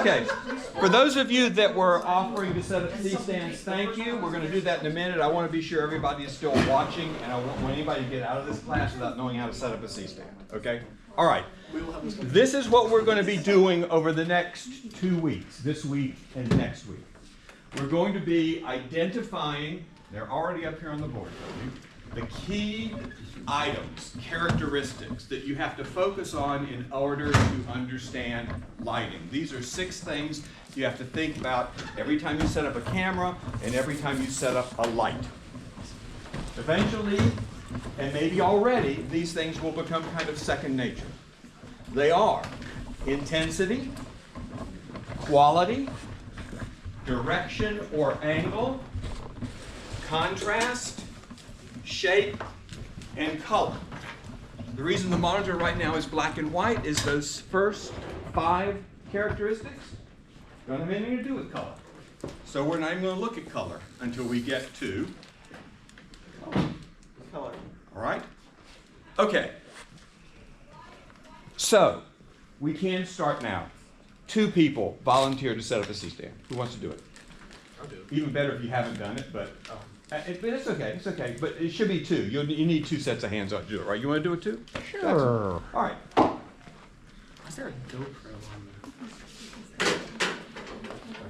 Okay, for those of you that were offering to set up C-stands, thank you. We're going to do that in a minute. I want to be sure everybody is still watching, and I don't want anybody to get out of this class without knowing how to set up a C-stand, okay? All right, this is what we're going to be doing over the next 2 weeks, this week and next week. We're going to be identifying, they're already up here on the board for you, the key items, characteristics that you have to focus on in order to understand lighting. These are 6 things you have to think about every time you set up a camera and every time you set up a light. Eventually, and maybe already, these things will become kind of second nature. They are intensity, quality, direction or angle, contrast, shape, and color. The reason the monitor right now is black and white is those first 5 characteristics don't have anything to do with color. So we're not even going to look at color until we get to color. All right? Okay. So we can start now. 2 people volunteered to set up a C-stand. Who wants to do it? I'll do it. Even better if you haven't done it, but it's okay. It's okay. But it should be 2. You need 2 sets of hands to do it, right? You want to do it too? Sure. All right. Is there a GoPro on there?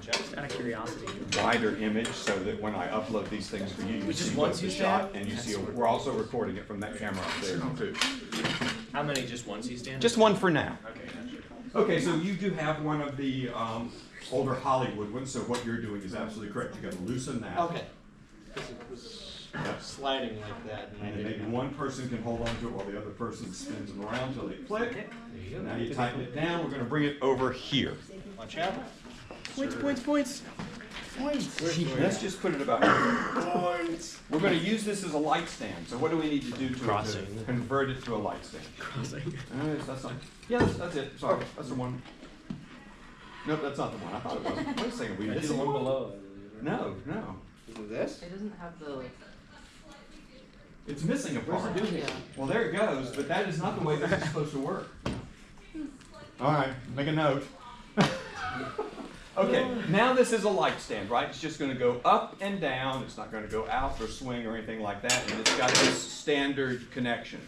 Just out of curiosity. Wider image so that when I upload these things for you, you Which is see once the you shot, stand? and you see we're also recording it from that camera up there too. How many? Just one C-stand? Just one for now. Okay, gotcha. Okay, so you do have one of the older Hollywood ones, so what you're doing is absolutely correct. You got to loosen that. Okay. Because it was sliding like that. And then maybe one person can hold on to it while the other person spins them around until they click. There you go. Now you tighten it down. We're going to bring it over here. Watch out. Points. Let's just put it about here. Points. We're going to use this as a light stand. So what do we need to do to Crossing. convert it to a light stand? Crossing. That's not. Yeah, that's it. Sorry, that's the one. Nope, that's not the one. I thought it was. Wait a second. We missed one below. No. Is it this? It doesn't have the like. It's missing a part. Where's the doohickey? Well, there it goes, but that is not the way this is supposed to work. All right, make a note. Okay, now this is a light stand, right? It's just going to go up and down. It's not going to go out or swing or anything like that, and it's got this standard connection.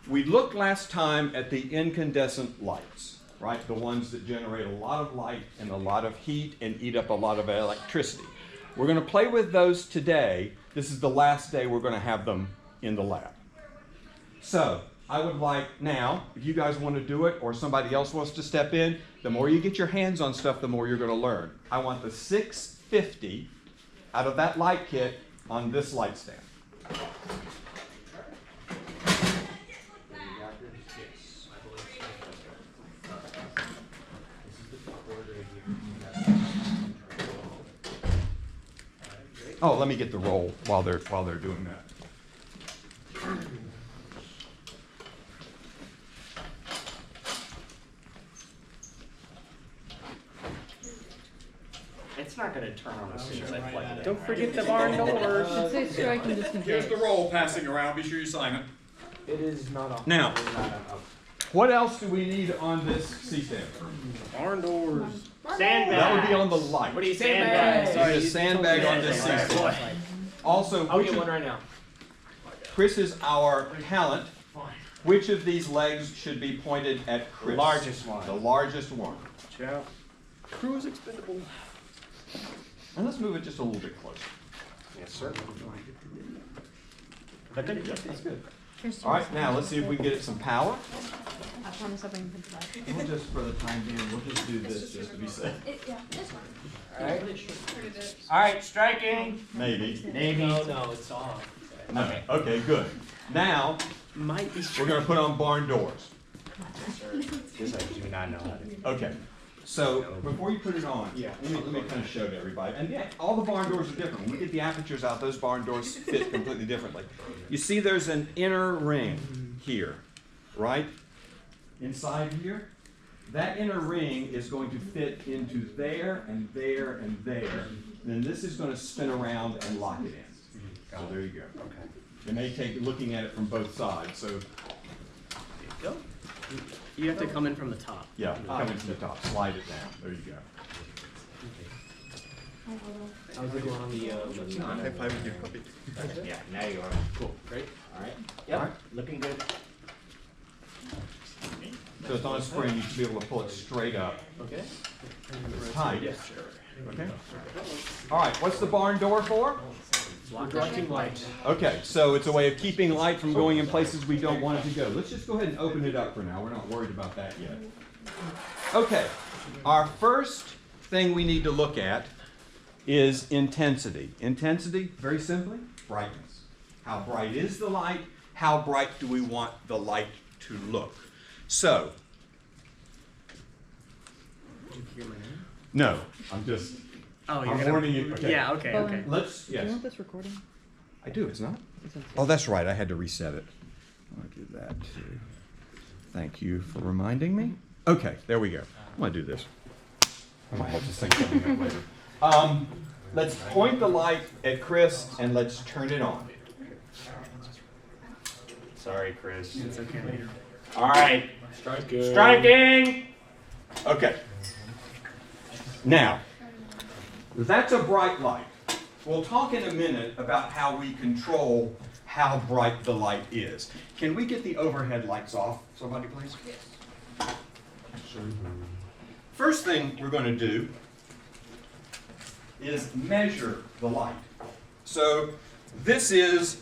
We looked last time at the incandescent lights, right? The ones that generate a lot of light and a lot of heat and eat up a lot of electricity. We're going to play with those today. This is the last day we're going to have them in the lab. So I would like now, if you guys want to do it or somebody else wants to step in, the more you get your hands on stuff, the more you're going to learn. I want the 650 out of that light kit on this light stand. Oh, let me get the roll while they're doing that. It's not going to turn on as soon as I plug it in. Don't forget the barn doors. It says strike and Here's disengage. the roll passing around. Be sure you sign it. It is not on. Now, It is not on. what else do we need on this C-stand? Barn doors. Sandbag. That would be on the light. What do you Sandbag. sandbag? Sorry, a sandbag on this C-stand. Also, I'll which get of- one right now. Chris is our talent. Which of these legs should be pointed at Chris? Largest one. The largest one. Ciao. Crew is expendable. And let's move it just a little bit closer. Yes, sir. That's good. Here's All right, now let's see if we can get it some power. I promise I'll bring it back. We'll just, for the time being, we'll just do this just to be safe. Yeah, this one. All right, striking. Maybe. Maybe. No, it's on. No. Okay, good. Now, Might be we're going to put on barn doors. This I do not know how to do. Okay. So before you put it on, Yeah. let me kind of show to everybody. And yeah, all the barn doors are different. When we get the apertures out, those barn doors fit completely differently. You see there's an inner ring here, right? Inside here. That inner ring is going to fit into there and there and there. Then this is going to spin around and lock it in. So there you go. Okay. It may take looking at it from both sides. So Go. You have to come in from the top. Yeah, coming from the top, slide it down. There you go. How's it going on the High five with your puppy. Yeah, now you are. Cool, right? All right. All right. Yep, looking good. So it's on a spring, you should be able to pull it straight up. Okay. It's tight. Okay. All right, what's the barn door for? Directing light. Okay, so it's a way of keeping light from going in places we don't want it to go. Let's just go ahead and open it up for now. We're not worried about that yet. Okay, our first thing we need to look at is intensity. Intensity, very simply, brightness. How bright is the light? How bright do we want the light to look? So, Did you hear my name? no, I'm just, Oh, you're I'm gonna. warning you. Okay. Yeah. Okay. Okay. Let's, Do you yes. want this recording? I do, it's not? It's in- Oh, that's right, I had to reset it. I'll do that too. Thank you for reminding me. Okay, there we go. I'm gonna do this. I might have to think something up later. Let's point the light at Chris and let's turn it on. Sorry, Chris. It's okay. All right. Striking. Striking! Okay. Now, that's a bright light. We'll talk in a minute about how we control how bright the light is. Can we get the overhead lights off, somebody please? First thing we're going to do is measure the light. So this is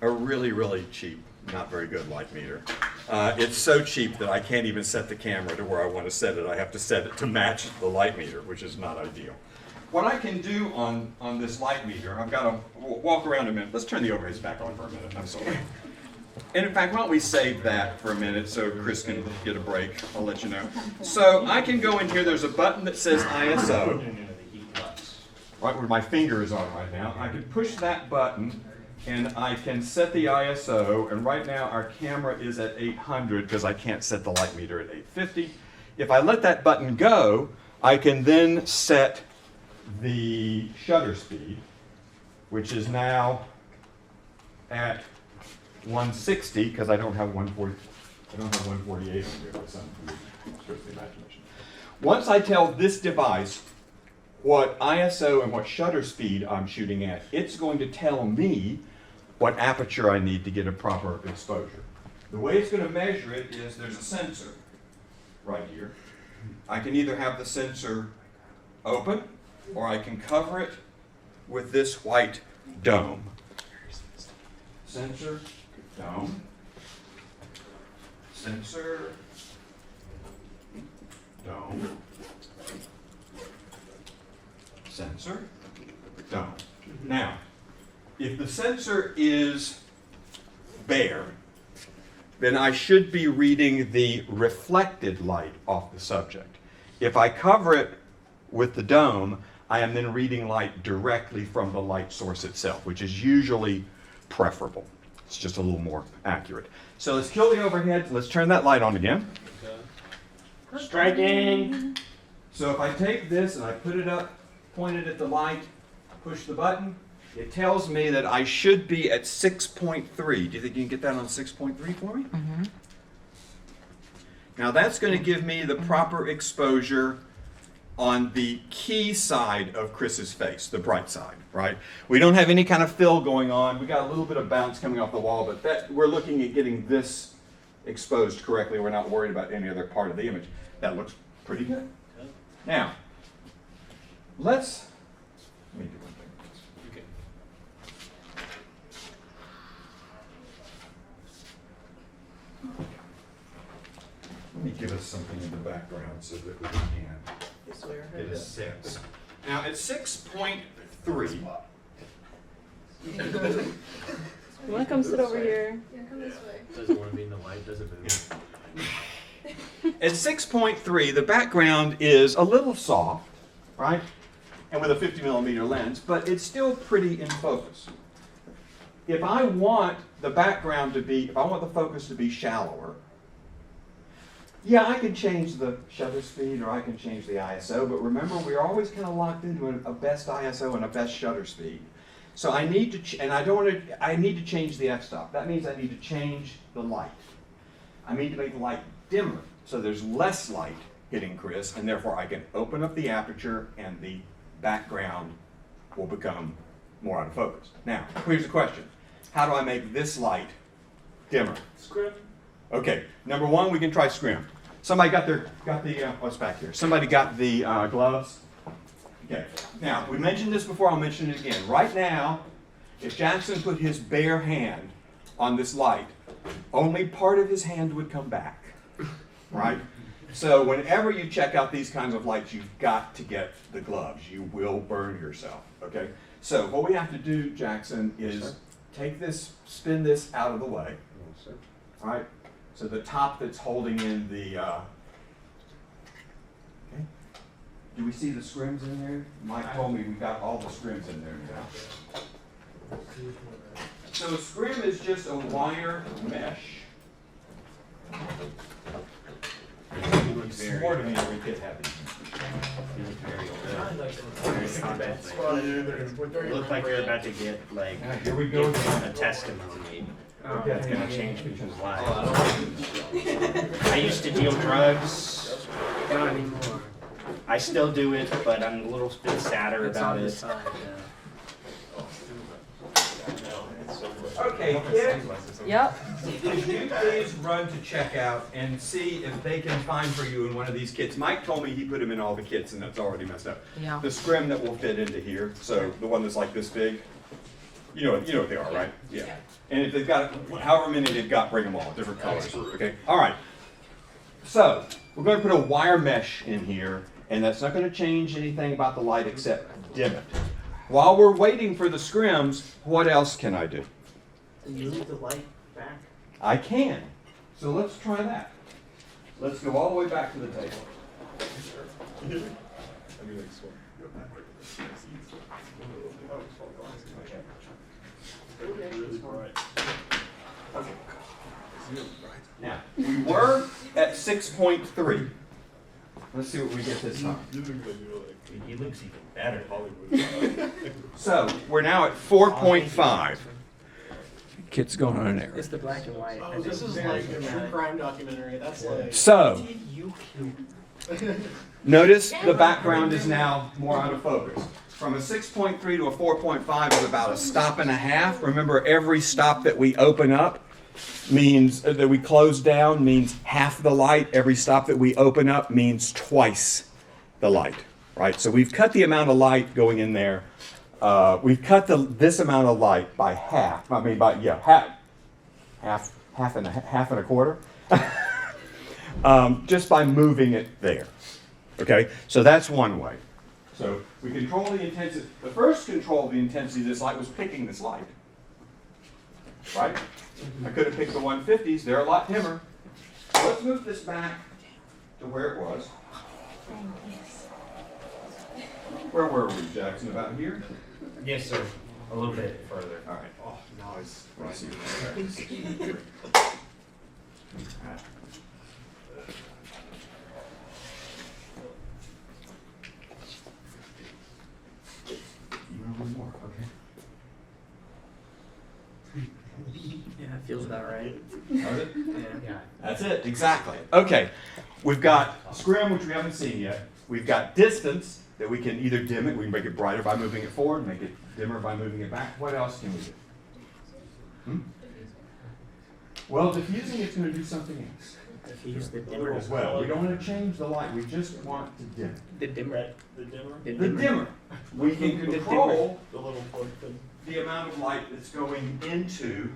a really, really cheap, not very good light meter. It's so cheap that I can't even set the camera to where I want to set it. I have to set it to match the light meter, which is not ideal. What I can do on this light meter, I've got to walk around a minute. Let's turn the overheads back on for a minute. I'm sorry. And in fact, why don't we save that for a minute so Chris can get a break. I'll let you know. So I can go in here. There's a button that says ISO, right where my finger is on right now. I can push that button and I can set the ISO. And right now our camera is at 800 because I can't set the light meter at 850. If I let that button go, I can then set the shutter speed, which is now at 160 because I don't have 140. I don't have 148 on here for some reason. It's just the imagination. Once I tell this device what ISO and what shutter speed I'm shooting at, it's going to tell me what aperture I need to get a proper exposure. The way it's going to measure it is there's a sensor right here. I can either have the sensor open or I can cover it with this white dome. Sensor, dome, sensor, dome, sensor, dome. Now, if the sensor is bare, then I should be reading the reflected light off the subject. If I cover it with the dome, I am then reading light directly from the light source itself, which is usually preferable. It's just a little more accurate. So let's kill the overhead. Let's turn that light on again. Striking! So if I take this and I put it up, point it at the light, push the button, it tells me that I should be at 6.3. Do you think you can get that on 6.3 for me? Mm-hmm. Now that's going to give me the proper exposure on the key side of Chris's face, the bright side, right? We don't have any kind of fill going on. We got a little bit of bounce coming off the wall, but that we're looking at getting this exposed correctly. We're not worried about any other part of the image. That looks pretty good. Now, let me do one thing. Okay. Let me give us something in the background so that we can get a sense. Now, at 6.3, You want to come sit over here? Doesn't want to be in the light, does it? at 6.3, the background is a little soft, right? And with a 50 millimeter lens, but it's still pretty in focus. If I want the background to be, if I want the focus to be shallower, yeah, I can change the shutter speed or I can change the ISO, but remember we're always kind of locked into a best ISO and a best shutter speed. So I need to, I need to change the f-stop. That means I need to change the light. I need to make the light dimmer. So there's less light hitting Chris, and therefore I can open up the aperture and the background will become more out of focus. Now, here's the question. How do I make this light dimmer? Scrim. Okay, number one, we can try scrim. Somebody got the, what's back here? Somebody got the gloves? Okay, now, we mentioned this before, I'll mention it again. Right now, if Jackson put his bare hand on this light, only part of his hand would come back, right? So whenever you check out these kinds of lights, you've got to get the gloves. You will burn yourself, okay? So what we have to do, Jackson, is take this, spin this out of the way, all right? So the top that's holding in the, okay. Do we see the scrims in there? Mike told me we got all the scrims in there now. So a scrim is just a wire mesh. He swore to me we could have these. Look like you're about to get like Here we go. a testimony. That's gonna change people's lives. I used to deal drugs. Not anymore. I still do it, but I'm a little bit sadder about it. Okay, kids, Yep. could you please run to checkout and see if they can find for you in one of these kits? Mike told me he put them in all the kits and that's already messed up. Yeah. The scrim that will fit into here, so the one that's like this big. You know what they are, right? Yeah. And if they've got, however many they've got, bring them all, different colors, okay? All right. So, we're going to put a wire mesh in here, and that's not going to change anything about the light except dim it. While we're waiting for the scrims, what else can I do? Move the light back. I can. So let's try that. Let's go all the way back to the table. Now, we were at 6.3. Let's see what we get this time. He looks even better. So, we're now at 4.5. Kid's going on an error. It's the black and white. Oh, this is like a true crime documentary. That's like. So, notice the background is now more out of focus. From a 6.3 to a 4.5 is about a stop and a half. Remember, every stop that we open up means, that we close down means half the light. Every stop that we open up means twice the light, right? So we've cut the amount of light going in there. We've cut this amount of light by half. I mean, half and a quarter, just by moving it there. Okay, so that's one way. So we control the intensity. The first control of the intensity of this light was picking this light, right? I could have picked the 150s. They're a lot dimmer. So let's move this back to where it was. Where were we, Jackson? About here? Yes, sir. A little bit further. All right. Oh, now it's. Let's see. One more, okay. Yeah, it feels about right. Does it? Yeah. That's it, exactly. Okay, we've got scrim, which we haven't seen yet. We've got distance, that we can either dim it, we can make it brighter by moving it forward, make it dimmer by moving it back. What else can we do? Well, diffusing it's going to do something else Use the dimmer. as well. We don't want to change the light, we just want to dim it. The dimmer. The dimmer. The The dimmer. We can control The little plug thing. the amount of light that's going into,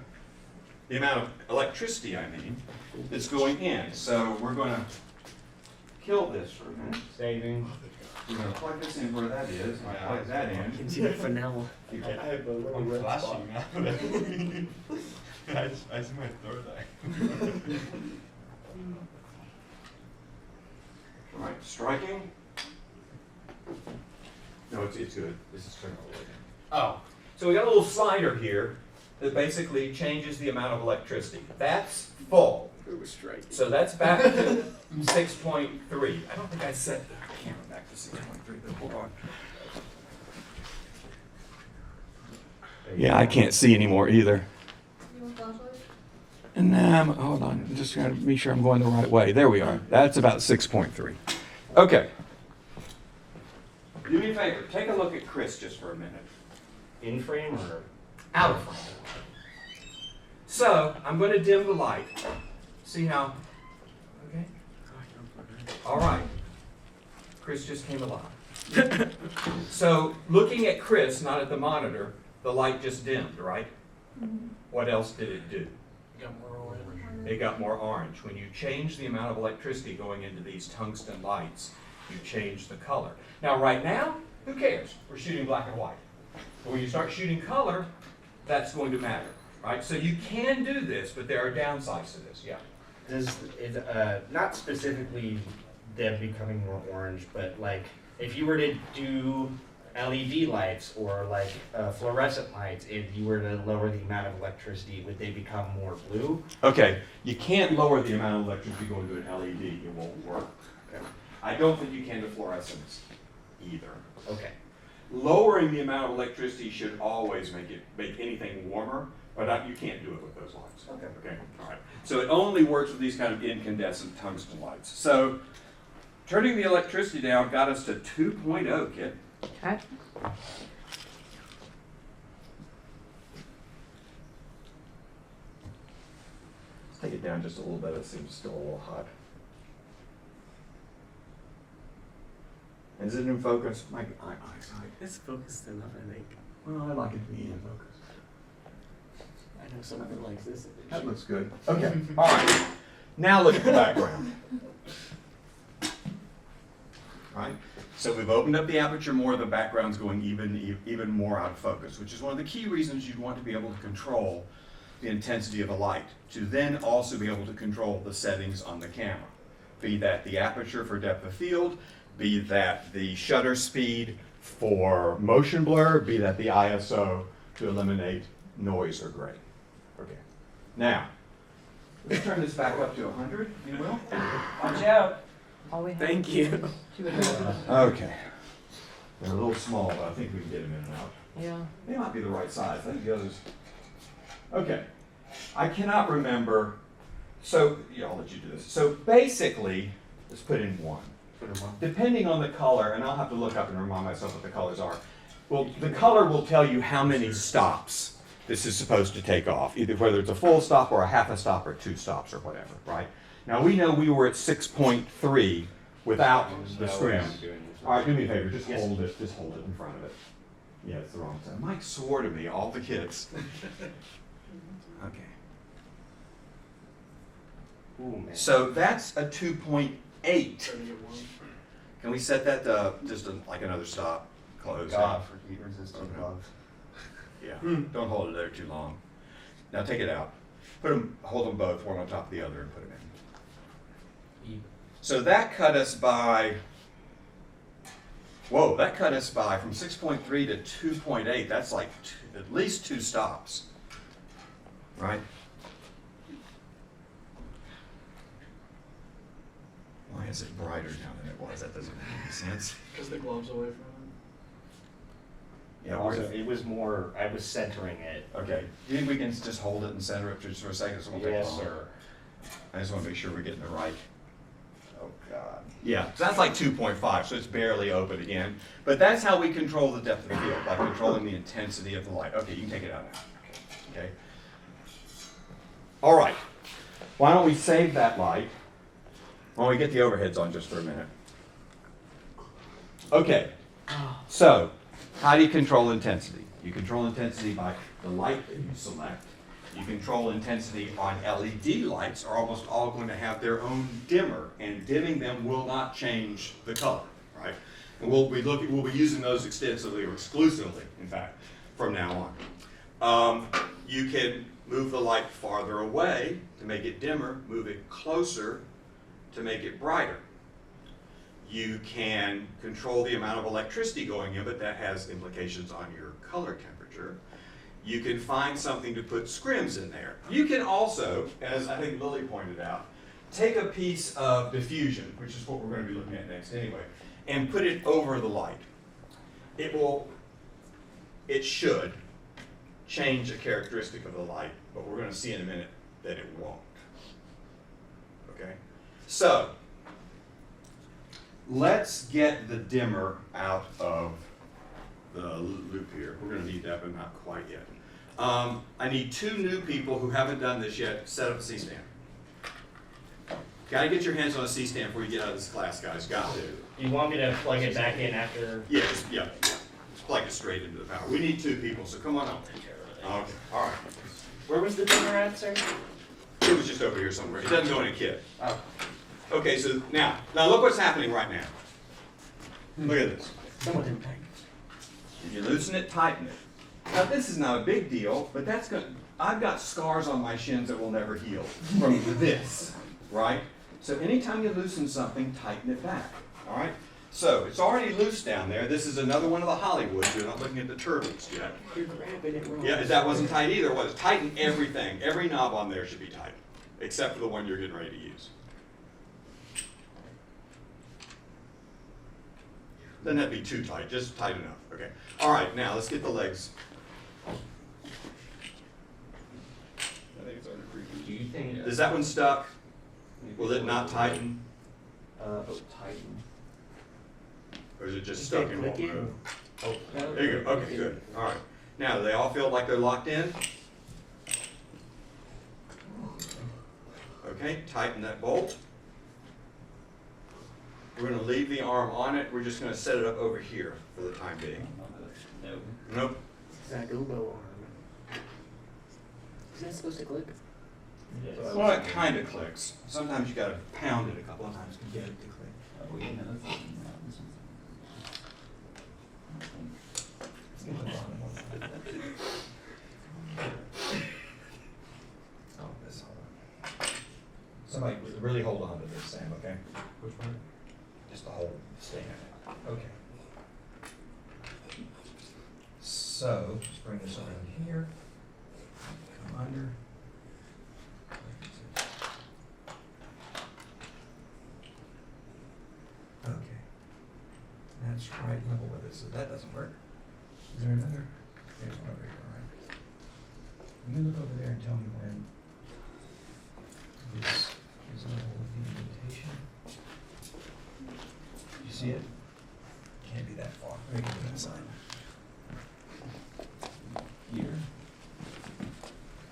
the amount of electricity, I mean, that's going in. So we're going to kill this for a minute. Saving. We're going to plug this in where that is, and I'll plug that You in. can see the fennel. I have a little red spot. I see my throat eye. All right, striking. No, it's good. This is turning all the way down. Oh, so we got a little slider here that basically changes the amount of electricity. That's full. It was striking. So that's back to 6.3. I don't think I set the camera back to 6.3, but hold on. Yeah, I can't see anymore either. And hold on, I'm just going to make sure I'm going the right way. There we are. That's about 6.3. Okay. Do me a favor, take a look at Chris just for a minute. In frame or? Out of frame. So, I'm going to dim the light. See how? Okay. All right. Chris just came alive. So, looking at Chris, not at the monitor, the light just dimmed, right? What else did it do? It got more orange. When you change the amount of electricity going into these tungsten lights, you change the color. Now, right now, who cares? We're shooting black and white. But when you start shooting color, that's going to matter, right? So you can do this, but there are downsides to this, yeah. Does it, not specifically them becoming more orange, but like if you were to do LED lights or like fluorescent lights, if you were to lower the amount of electricity, would they become more blue? Okay, you can't lower the amount of electricity going to an LED. It won't work. Okay. I don't think you can to fluorescents either. Okay. Lowering the amount of electricity should always make anything warmer, but you can't do it with those lights. Okay. Okay. All right. So it only works with these kind of incandescent tungsten lights. So turning the electricity down got us to 2.0, kid. Okay. Let's take it down just a little bit. It seems still a little hot. Is it in focus? My eyesight. It's focused enough, I think. Well, I like it to be in focus. I know someone likes this. That looks good. Okay, all right. Now look at the background. Right? So we've opened up the aperture more, the background's going even more out of focus, which is one of the key reasons you'd want to be able to control the intensity of a light, to then also be able to control the settings on the camera. Be that the aperture for depth of field, be that the shutter speed for motion blur, be that the ISO to eliminate noise or gray. Okay. Now, let's turn this back up to 100, you will? Watch out. All we have Thank you. Okay. They're a little small, but I think we can get them in and out. Yeah. They might be the right size. I think the others. Okay. I cannot remember. So, yeah, I'll let you do this. So basically, let's put in one. Depending on the color, and I'll have to look up and remind myself what the colors are. Well, the color will tell you how many stops this is supposed to take off, either whether it's a full stop or a half a stop or 2 stops or whatever, right? Now we know we were at 6.3 without the scrim. All right, do me a favor, just hold it in front of it. Yeah, it's the wrong side. Mike swore to me, all the kids. Okay. Ooh, man. So that's a 2.8. Can we set that to just like another stop? Close. God for heat resistant Okay. gloves. Yeah. Don't hold it there too long. Now take it out. Hold them both, one on top of the other, and put them in. So that cut us by. Whoa, that cut us by from 6.3 to 2.8. That's like at least 2 stops, right? Why is it brighter now than it was? That doesn't make any sense. Because the glove's away from Yeah. Also, it was more, I was centering it. Okay. Do you think we can just hold it and center it just for a second? So it won't take Yes, long? sir. I just want to make sure we're getting the right. Oh, God. Yeah, so that's like 2.5, so it's barely open again. But that's how we control the depth of the field, by controlling the intensity of the light. Okay, you can take it out now. Okay. All right. Why don't we save that light when we get the overheads on just for a minute? Okay. So, how do you control intensity? You control intensity by the light that you select. You control intensity on LED lights are almost all going to have their own dimmer, and dimming them will not change the color, right? And we'll be using those extensively or exclusively, in fact, from now on. You can move the light farther away to make it dimmer, move it closer to make it brighter. You can control the amount of electricity going in, but that has implications on your color temperature. You can find something to put scrims in there. You can also, as I think Lily pointed out, take a piece of diffusion, which is what we're going to be looking at next anyway, and put it over the light. It should change a characteristic of the light, but we're going to see in a minute that it won't. Okay? So, let's get the dimmer out of the loop here. We're going to need that, but not quite yet. I need 2 new people who haven't done this yet. Set up a C-stand. Got to get your hands on a C-stand before you get out of this class, guys. Got to. You want me to plug it back in after? Yeah, just plug it straight into the power. We need 2 people, so come on up. Okay, all right. Where was the dinner at, sir? It was just over here somewhere. It doesn't go in a kit. Oh. Okay, so now look what's happening right now. Look at this. Someone didn't pack. If you loosen it, tighten it. Now this is not a big deal, but I've got scars on my shins that will never heal from this, right? So anytime you loosen something, tighten it back, all right? So it's already loose down there. This is another one of the Hollywoods. You're not looking at the turtles yet. You're grabbing it wrong. Yeah, that wasn't tight either, was it? Tighten everything. Every knob on there should be tight, except for the one you're getting ready to use. Doesn't have to be too tight, just tight enough. Okay. All right, now let's get the legs. Do you think? Is that one stuck? Will it not tighten? Tighten. Or is it just Is stuck that and won't clicking? move? Oh, There you go. Okay, good. All right. Now, do they all feel like they're locked in? Okay, tighten that bolt. We're going to leave the arm on it. We're just going to set it up over here for the time being. Nope. Zach Ubo arm. Isn't that supposed to click? Well, it kind of clicks. Sometimes you got to pound it a couple of times to get it to click. Oh, this, hold on. Somebody really hold on to this, Sam, okay? Which one? Just the whole stand. Okay. So, just bring this around here. Come under. Okay. That's right level with it, so that doesn't work. Is there another? There's one over here, all right. You look over there and tell me when this is level with the indentation. You see it? Can't be that far. Right to that side. Here.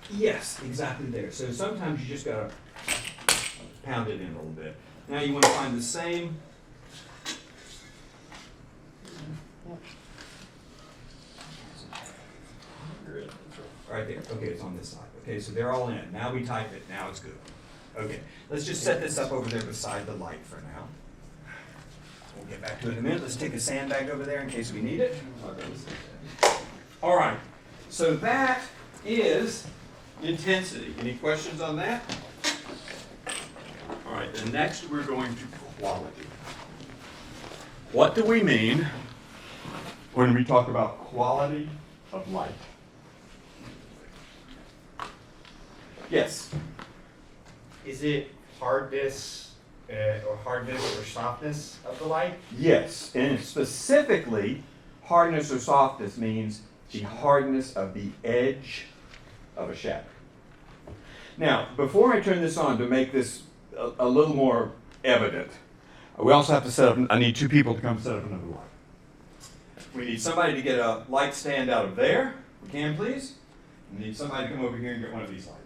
Yes, exactly there. So sometimes you just gotta pound it in a little bit. Now you want to find the same. Right there. Okay, it's on this side. Okay, so they're all in. Now we type it. Now it's good. Okay, let's just set this up over there beside the light for now. We'll get back to it in a minute. Let's take a sandbag over there in case we need it. All right, so that is intensity. Any questions on that? All right, then next we're going to quality. What do we mean when we talk about quality of light? Yes. Is it hardness or softness of the light? Yes, and specifically, hardness or softness means the hardness of the edge of a shadow. Now, before I turn this on to make this a little more evident, we also have to set up, I need 2 people to come set up another light. We need somebody to get a light stand out of there. We can, please. We need somebody to come over here and get one of these lights.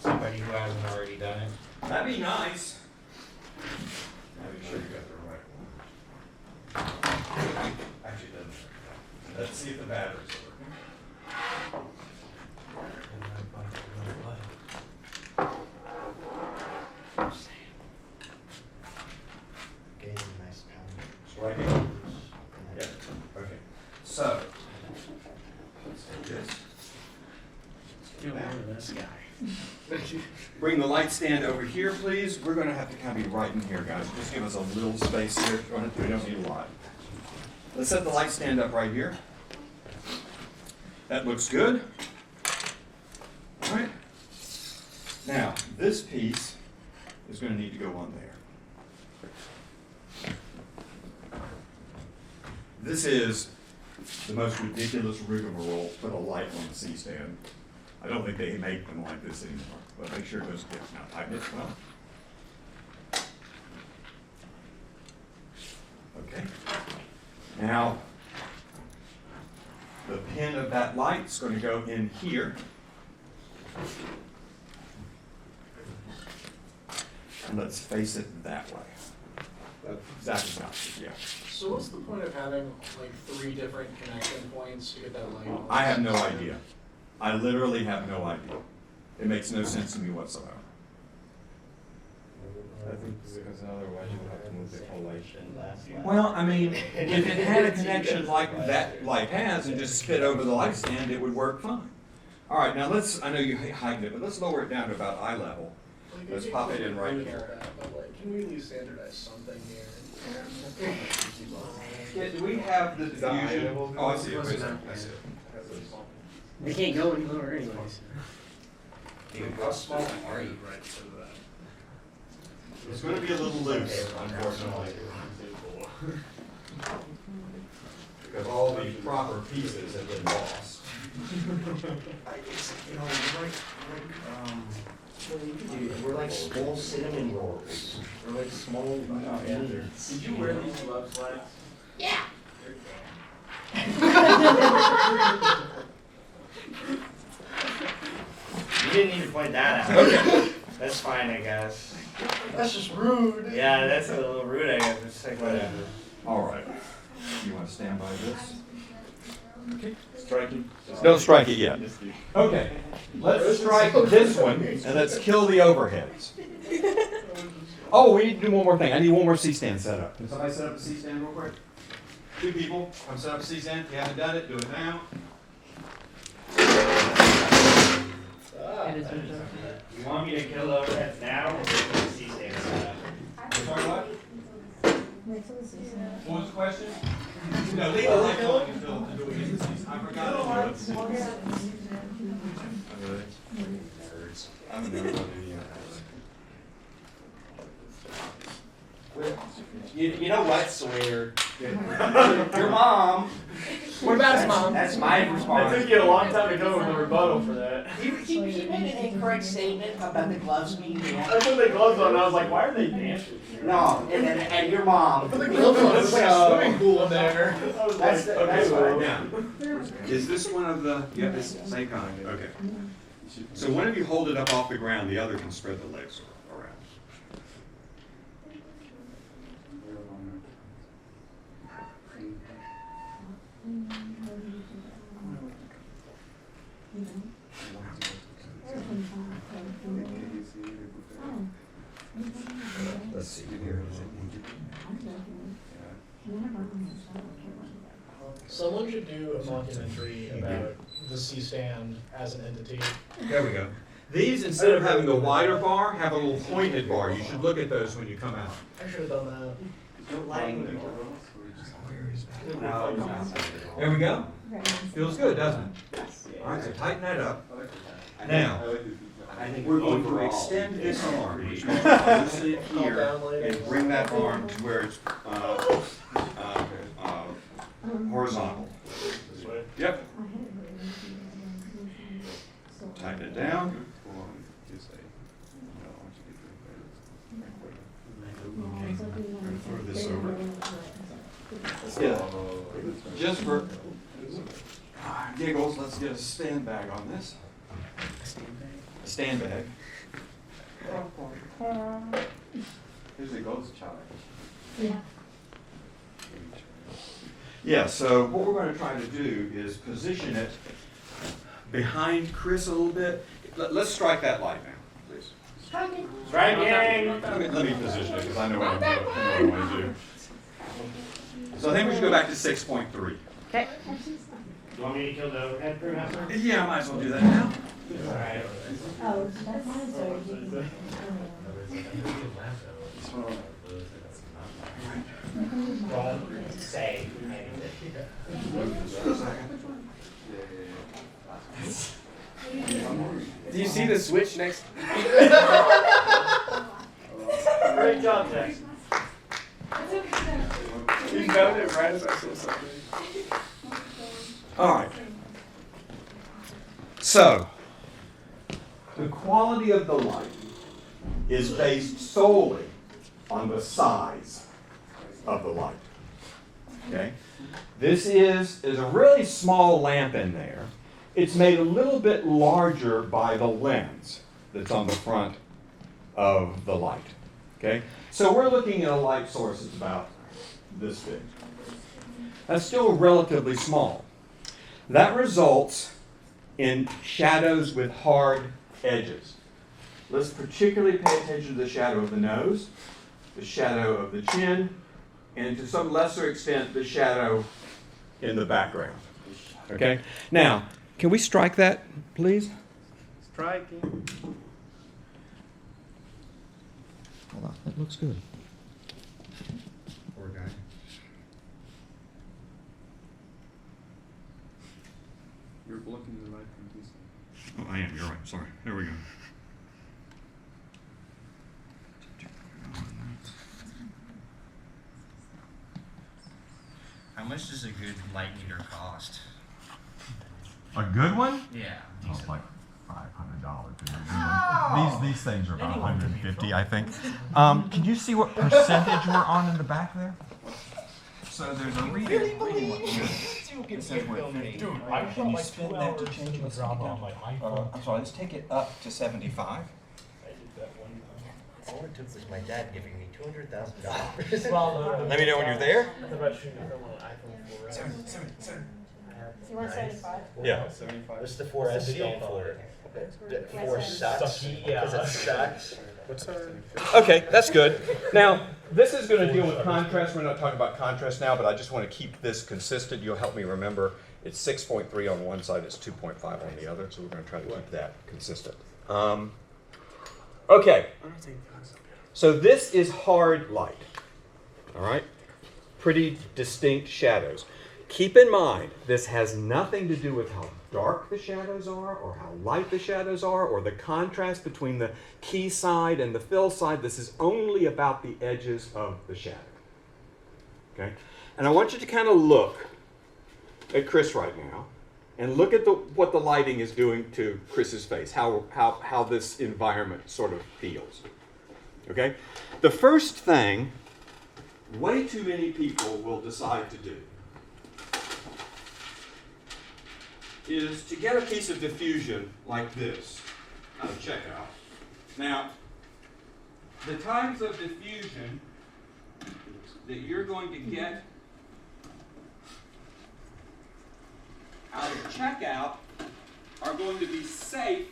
Somebody who hasn't already done it. That'd be nice. Make sure you got the right one. Actually, it doesn't. Let's see if the batteries are working. Gave him a nice pound. It's right here. Yep. Okay. So, let's take this. Get over this guy. Bring the light stand over here, please. We're going to have to kind of be right in here, guys. Just give us a little space here. We don't need a lot. Let's set the light stand up right here. That looks good. All right. Now, this piece is going to need to go on there. This is the most ridiculous rigmarole to put a light on a C-stand. I don't think they make them like this anymore, but make sure it goes good. Now tighten it well. Okay. Now, the pin of that light's going to go in here. And let's face it that way. That's exactly right, yeah. So what's the point of having like 3 different connection points to get that light on? I have no idea. I literally have no idea. It makes no sense to me whatsoever. I think because otherwise you have to move the whole light. Well, I mean, if it had a connection like that light has and just fit over the light stand, it would work fine. All right, now I know you heightened it, but let's lower it down to about eye level. Like, Let's I get pop what it in you're right doing here. all that, but, like, can we at least standardize something here? Yeah, do we have the diffusion? Oh, I see it. Wait a second. I see it. They can't go any lower anyways. How small are you? It's going to be a little loose, unfortunately. Because all the proper pieces have been lost. We're like small cinnamon rolls. We're like small. Did you wear these gloves last? You didn't need to point that out. Okay. That's fine, I guess. That's just rude. Yeah, that's a little rude, I guess. It's like whatever. All right. You want to stand by this? Okay. Striking. Don't strike it yet. Okay. Let's strike this one and let's kill the overheads. Oh, we need to do one more thing. I need one more C-stand set up. Can somebody set up a C-stand real quick? 2 people. Come set up a C-stand. If you haven't done it, do it now. You want me to kill the overheads now or put the C-stand set up? Sorry, what? What was the question? No, leave the light on until we get the C-stand. I forgot to do it. I'm a nerd on any You know what's weird? Your mom. What about his mom? That's my response. It took you a long time to come with a rebuttal for that. He made an incorrect statement about the gloves being I damp. put the gloves on and I was like, why are they dancing? No, and your mom. Put the gloves on, it's like a swimming pool in there. I was That's like, the- okay, that's well, Now, is this one of the, yeah, this same kind? Okay. So one of you hold it up off the ground, the other can spread the legs around. Let's see here. Someone should do a documentary about the C-stand as an entity. There we go. These, instead of having the wider bar, have a little pointed bar. You should look at those when you come out. I should have done that. No lighting. There we go. Feels good, doesn't it? All right, so tighten that up. Now, we're going to extend this arm. We're going to loosen it here and bring that arm to where it's horizontal. Yep. Tighten it down. Throw this over. Let's get just for giggles, let's get a stand bag on this. A stand bag. Here's a ghost child. Yeah, so what we're going to try to do is position it behind Chris a little bit. Let's strike that light now, please. Striking! Let me position it because I know what I want to do. So I think we should go back to 6.3. Okay. You want me to kill the overhead crew member? Yeah, I might as well do that now. Alright. Oh, that's mine, Say. Do you see the switch next? Great job, Jack. You found it right as I said something. All right. So, The quality of the light is based solely on the size of the light. Okay? This is a really small lamp in there. It's made a little bit larger by the lens that's on the front of the light. Okay? So we're looking at a light source that's about this big. That's still relatively small. That results in shadows with hard edges. Let's particularly pay attention to the shadow of the nose, the shadow of the chin, and to some lesser extent, the shadow in the background. Okay? Now, can we strike that, please? Striking. Hold on, that looks good. Poor guy. You're blocking the light from this. Oh, I am, you're right, sorry. There we go. How much does a good light meter cost? A good one? Yeah. Oh, like $500. These things are about 150, I think. Can you see what percentage we're on in the back there? So there's a reading. Dude, I Can you like spin 2 that to hours change to what's drop down? on my iPhone. I'm sorry, let's take it up to 75. I did that one time. All it took was my dad giving me $200,000. Well, Let me know when you're there. What about shooting a film on an iPhone 4S? You want 75? Yeah. 75. What's the 4S stand for? Four sucks? Because it sucks? What's our... Okay, that's good. Now, this is going to deal with contrast. We're not talking about contrast now, but I just want to keep this consistent. You'll help me remember. It's 6.3 on one side, it's 2.5 on the other, so we're going to try to keep that consistent. Okay, so this is hard light, all right? Pretty distinct shadows. Keep in mind, this has nothing to do with how dark the shadows are or how light the shadows are or the contrast between the key side and the fill side. This is only about the edges of the shadow. Okay? And I want you to kind of look at Chris right now and look at what the lighting is doing to Chris's face, how this environment sort of feels. Okay? The first thing way too many people will decide to do is to get a piece of diffusion like this out of checkout. Now, the types of diffusion that you're going to get out of checkout are going to be safe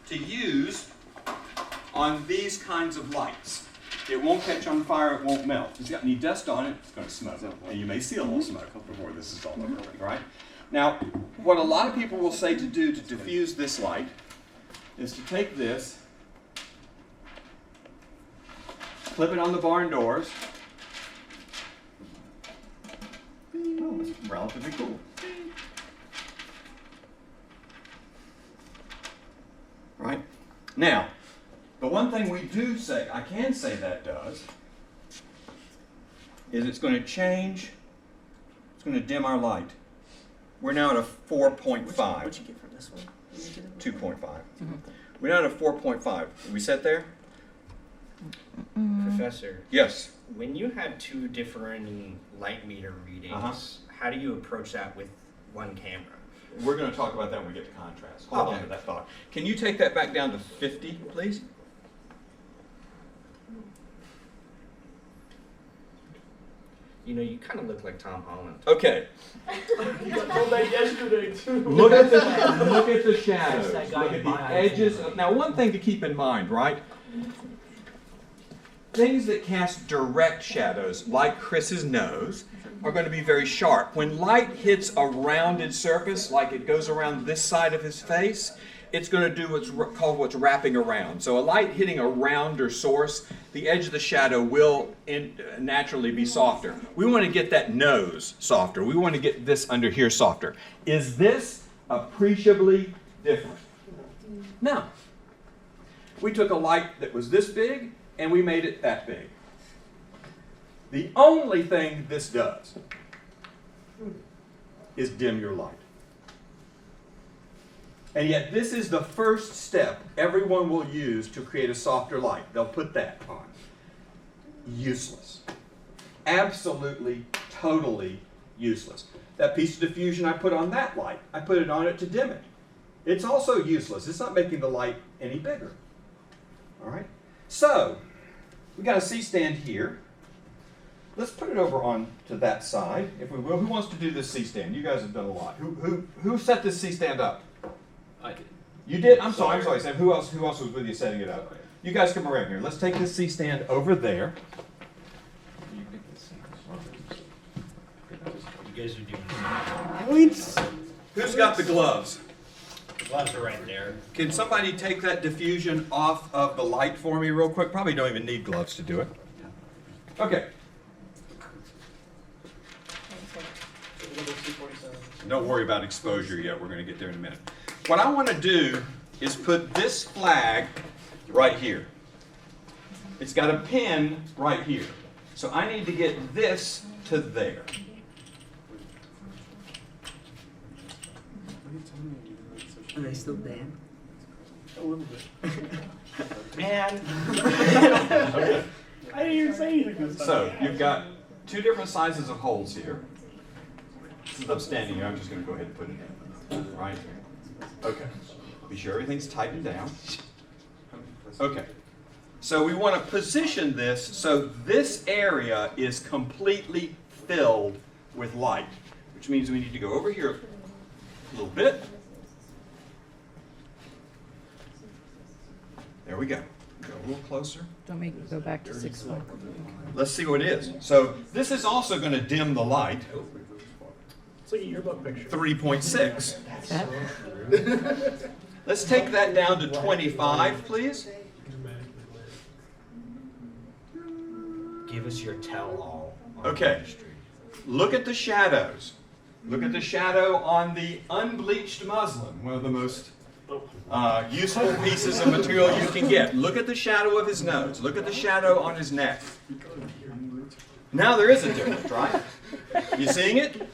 to use on these kinds of lights. It won't catch on fire, it won't melt. If it's got any dust on it, it's going to smoke. And you may see a little smoke before this is all over, right? Now, what a lot of people will say to do to diffuse this light is to take this, clip it on the barn doors. Oh, it's relatively cool. Right? Now, the one thing we do say, I can say that does, is it's going to change, it's going to dim our light. We're now at a 4.5. What'd you get for this one? 2.5. We're now at a 4.5. We set there? Professor, Yes. when you had two different light meter readings, how do you approach that with one camera? We're going to talk about that when we get to contrast. Hold on to that thought. Can you take that back down to 50, please? You know, you kind of look like Tom Holland. Okay. You got told that yesterday too. Look at the shadows. That guy Look at in the my edges. eyes. Now, one thing to keep in mind, right? Things that cast direct shadows, like Chris's nose, are going to be very sharp. When light hits a rounded surface, like it goes around this side of his face, it's going to do what's wrapping around. So a light hitting a rounder source, the edge of the shadow will naturally be softer. We want to get that nose softer. We want to get this under here softer. Is this appreciably different? No. We took a light that was this big and we made it that big. The only thing this does is dim your light. And yet this is the first step everyone will use to create a softer light. They'll put that on. Useless. Absolutely, totally useless. That piece of diffusion I put on that light, I put it on it to dim it. It's also useless. It's not making the light any bigger. All right? So, we got a C-stand here. Let's put it over on to that side, if we will. Who wants to do this C-stand? You guys have done a lot. Who set this C-stand up? I did. You did? I'm sorry, Sam. Who else was with you setting it up? You guys come around here. Let's take this C-stand over there. You guys are doing Who's got the gloves? gloves are right there. Can somebody take that diffusion off of the light for me real quick? Probably don't even need gloves to do it. Okay. Don't worry about exposure yet. We're going to get there in a minute. What I want to do is put this flag right here. It's got a pin right here. So I need to get this to there. Are they still banned? A little bit. Man. I didn't even say anything this time. So you've got two different sizes of holes here. Since I'm standing here, I'm just going to go ahead and put it in. Right? Okay. Be sure everything's tightened down. Okay. So we want to position this so this area is completely filled with light, which means we need to go over here a little bit. There we go. Go a little closer. Don't make it go back to 6-1. Let's see what it is. So this is also going to dim the light. It's like a yearbook picture. 3.6. That? Let's take that down to 25, please. Give us your tell-all. Okay. Look at the shadows. Look at the shadow on the unbleached muslin, one of the most useful pieces of material you can get. Look at the shadow of his nose. Look at the shadow on his neck. Now there is a difference, right? You seeing it?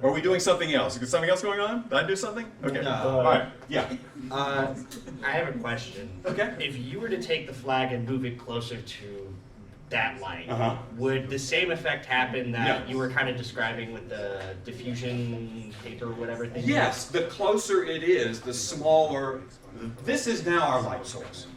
Or are we doing something else? Is something else going on? Did I do something? Okay. All right. Yeah. I have a question. Okay. If you were to take the flag and move it closer to that light, would the same effect happen that you were kind of describing with the diffusion paper or whatever thing? Yes, the closer it is, the smaller. This is now our light source.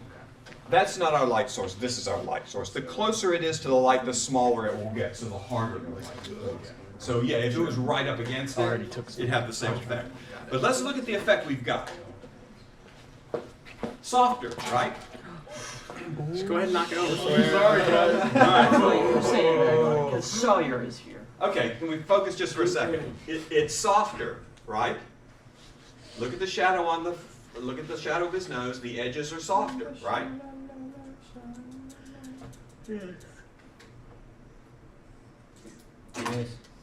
That's not our light source. This is our light source. The closer it is to the light, the smaller it will get, so the harder the light will get. So yeah, if it was right up against it, it'd have the same effect. But let's look at the effect we've got. Softer, right? Just go ahead and knock it over. Sorry, guys. All right. You're saying because Sawyer is here. Okay, can we focus just for a second? It's softer, right? Look at the shadow on the. Look at the shadow of his nose. The edges are softer, right?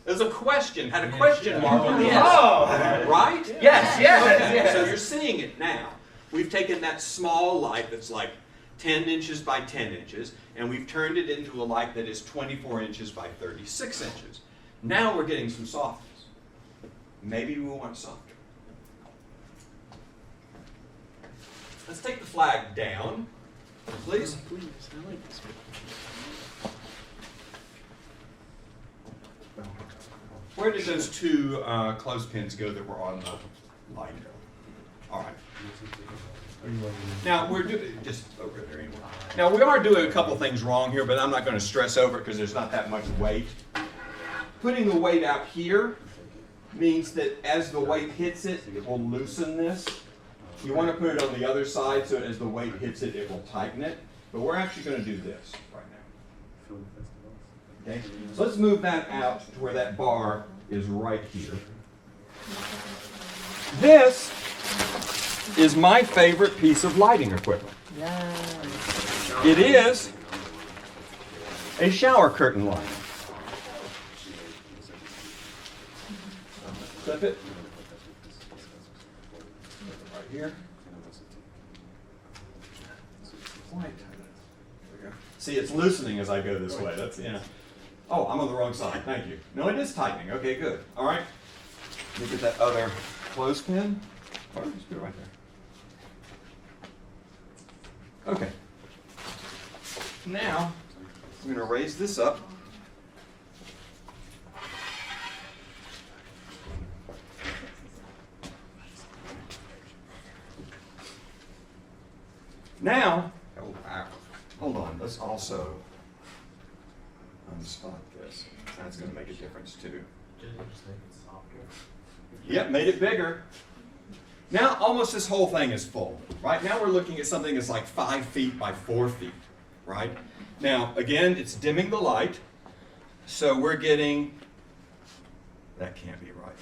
There's a question. Had a question mark on the end. Oh! Right? Yes, yes, yes. So you're seeing it now. We've taken that small light that's like 10 inches by 10 inches, and we've turned it into a light that is 24 inches by 36 inches. Now we're getting some softness. Maybe we want softer. Let's take the flag down, please. Please, I like this one. Where did those two clothespins go that were on the light? All right. Now we're doing just over there anyway. Now we are doing a couple things wrong here, but I'm not going to stress over it because there's not that much weight. Putting the weight out here means that as the weight hits it, it will loosen this. You want to put it on the other side so as the weight hits it, it will tighten it. But we're actually going to do this right now. Okay? So let's move that out to where that bar is right here. This is my favorite piece of lighting equipment. It is a shower curtain light. Clip it. Right here. There we go. See, it's loosening as I go this way. That's, yeah. Oh, I'm on the wrong side. Thank you. No, it is tightening. Okay, good. All right. Look at that other clothespin. Or just put it right there. Okay. Now, I'm going to raise this up. Now, hold on, let's also unspot this. That's going to make a difference too. Yep, made it bigger. Now almost this whole thing is full. Right now we're looking at something that's like 5 feet by 4 feet. Right? Now again, it's dimming the light. So we're getting, that can't be right.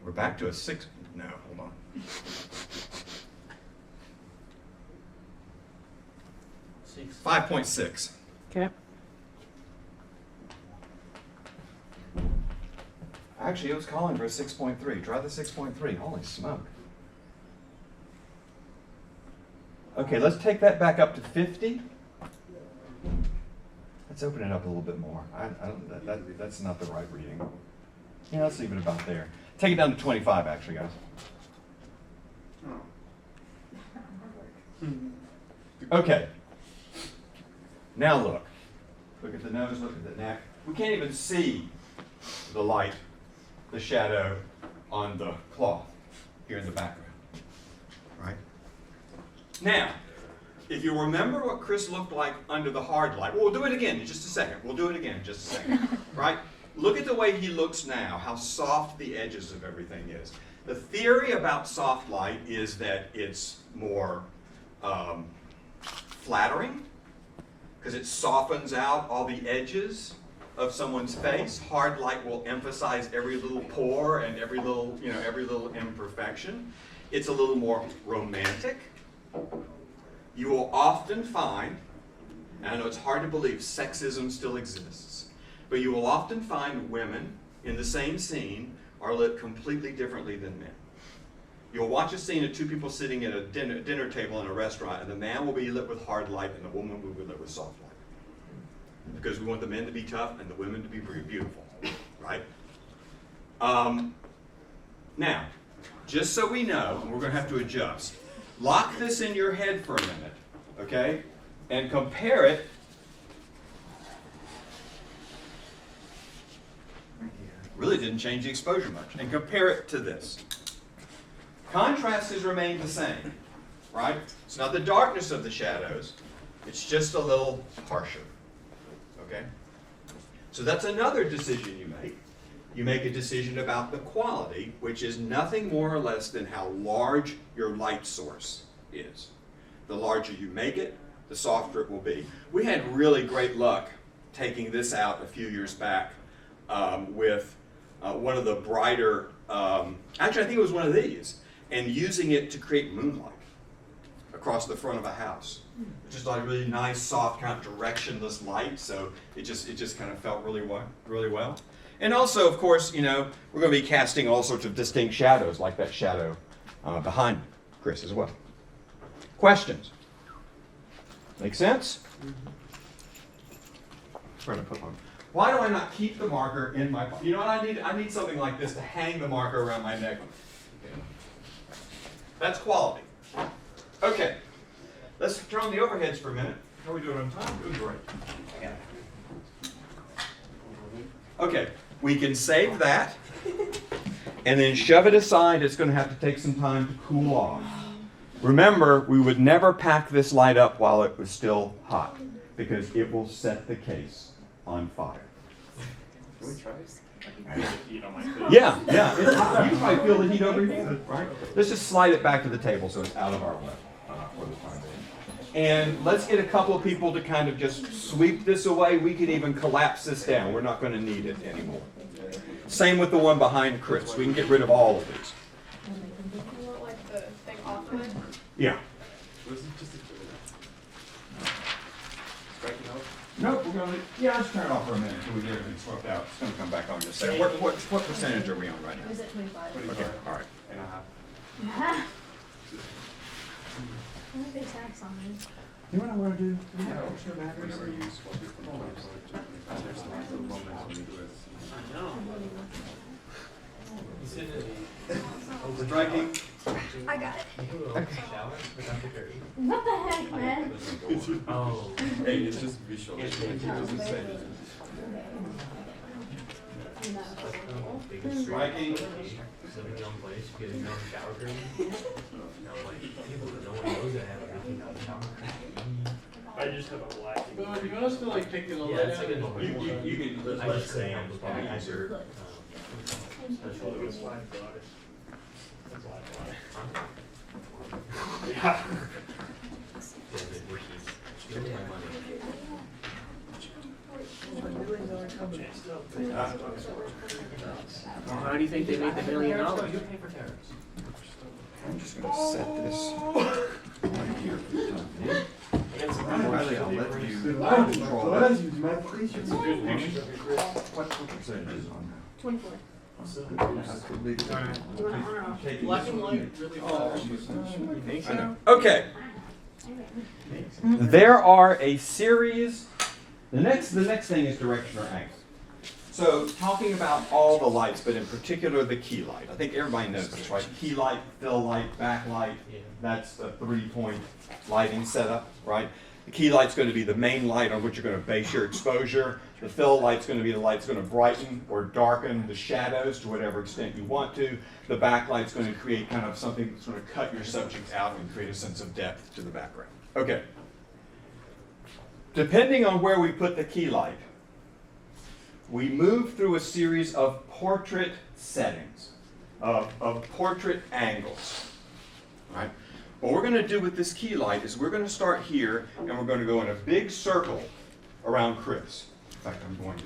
We're back to a 6, no, hold on. 5.6. Okay. Actually, it was calling for a 6.3. Try the 6.3. Holy smoke. Okay, let's take that back up to 50. Let's open it up a little bit more. That's not the right reading. Yeah, let's leave it about there. Take it down to 25, actually, guys. Okay. Now look. Look at the nose, look at the neck. We can't even see the light, the shadow on the cloth here in the background. Right? Now, if you remember what Chris looked like under the hard light, well, we'll do it again in just a second. We'll do it again in just a second. Right? Look at the way he looks now, how soft the edges of everything is. The theory about soft light is that it's more flattering because it softens out all the edges of someone's face. Hard light will emphasize every little pore and every little imperfection. It's a little more romantic. You will often find, and I know it's hard to believe sexism still exists, but you will often find women in the same scene are lit completely differently than men. You'll watch a scene of two people sitting at a dinner table in a restaurant, and the man will be lit with hard light and the woman will be lit with soft light. Because we want the men to be tough and the women to be beautiful, right? Now, just so we know, we're going to have to adjust. Lock this in your head for a minute, okay? And compare it. Really didn't change the exposure much. And compare it to this. Contrast has remained the same, right? It's not the darkness of the shadows. It's just a little harsher, okay? So that's another decision you make. You make a decision about the quality, which is nothing more or less than how large your light source is. The larger you make it, the softer it will be. We had really great luck taking this out a few years back with one of the brighter, actually I think it was one of these, and using it to create moonlight across the front of a house. Just like really nice, soft, kind of directionless light, so it just kind of felt really well. And also, of course, you know, we're going to be casting all sorts of distinct shadows, like that shadow behind Chris as well. Questions? Make sense? Trying to put one. Why do I not keep the marker in my? You know what I need? I need something like this to hang the marker around my neck. That's quality. Okay, let's turn on the overheads for a minute. How are we doing on time? Doing great. Okay, we can save that and then shove it aside. It's going to have to take some time to cool off. Remember, we would never pack this light up while it was still hot because it will set the case on fire. Can we try heat on my food? Yeah. It's hot. You probably feel the heat over here, right? Let's just slide it back to the table so it's out of our way for the time being. And let's get a couple of people to kind of just sweep this away. We can even collapse this down. We're not going to need it anymore. Same with the one behind Chris. We can get rid of all of these. You want like the thing off of it? Yeah. Striking out? Nope, we're going to, let's turn it off for a minute until we get everything swapped out. It's going to come back on in a second. What percentage are we on right now? Is it 25? Okay, all right. And a half. Yeah. What are they tax on me? You know what I want to do? Whenever you swap your controllers, there's the little moments when you do it. I know. Striking. I got it. Okay. What the heck, man? Oh. Hey, it's just visual. It doesn't say it. Striking. I just have a black. Well, do you want us to like take it all the way down? You can let's say I'm probably easier. Yeah. How do you think they made the $1 million? I'm just gonna set this right here. Riley, I'll let you control that. What percentage is on 24. that? Black and white really bothers me. Okay. There are a series. The next thing is direction or angle. So talking about all the lights, but in particular the key light. I think everybody knows this, right? Key light, fill light, backlight. That's the 3-point lighting setup, right? The key light's going to be the main light on which you're going to base your exposure. The fill light's going to be the light that's going to brighten or darken the shadows to whatever extent you want to. The backlight's going to create kind of something that's going to cut your subject out and create a sense of depth to the background. Okay. Depending on where we put the key light, we move through a series of portrait settings, of portrait angles. Right? What we're going to do with this key light is we're going to start here and we're going to go in a big circle around Chris. In fact, I'm going to.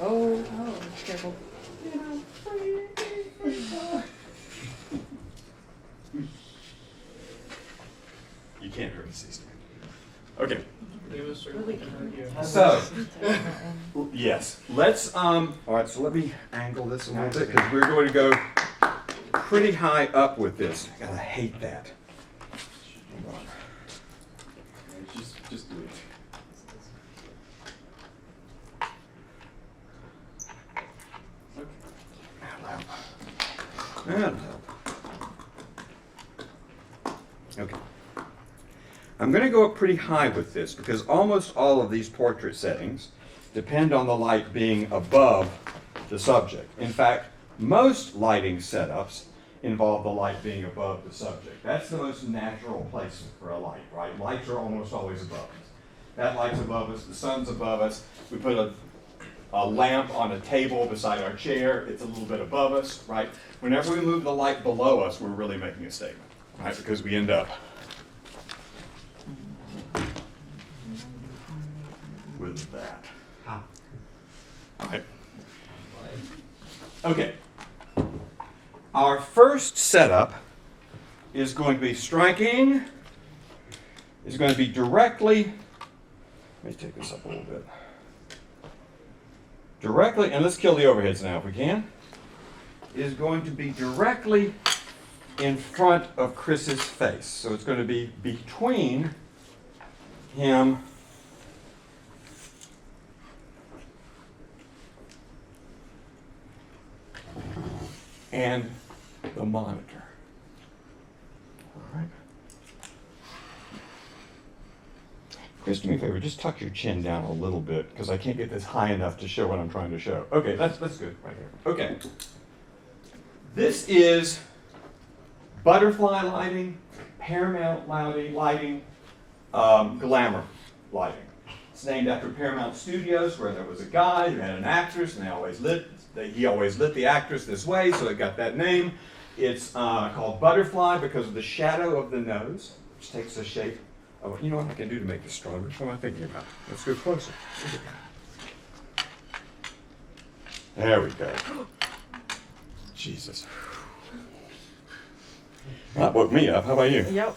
Oh, careful. You can't hurt a C-stand. Okay. Really can hurt you. So, yes, let's, all right, so let me angle this a little bit because we're going to go pretty high up with this. God, I hate that. Hold on. Just do it. That'll help. Okay. I'm going to go up pretty high with this because almost all of these portrait settings depend on the light being above the subject. In fact, most lighting setups involve the light being above the subject. That's the most natural placement for a light, right? Lights are almost always above us. That light's above us, the sun's above us. We put a lamp on a table beside our chair, it's a little bit above us, right? Whenever we move the light below us, we're really making a statement, right? Because we end up with that. All right. Okay. Our first setup is going to be striking, is going to be directly, let me take this up a little bit. Directly, and let's kill the overheads now if we can, is going to be directly in front of Chris's face. So it's going to be between him and the monitor. All right. Chris, do me a favor, just tuck your chin down a little bit because I can't get this high enough to show what I'm trying to show. Okay, that's good right here. Okay. This is butterfly lighting, Paramount lighting, glamour lighting. It's named after Paramount Studios, where there was a guy who had an actress, and he always lit the actress this way, so it got that name. It's called butterfly because of the shadow of the nose, which takes the shape of, you know what I can do to make this stronger? What am I thinking about? Let's go closer. There we go. Jesus. That woke me up. How about you? Yep.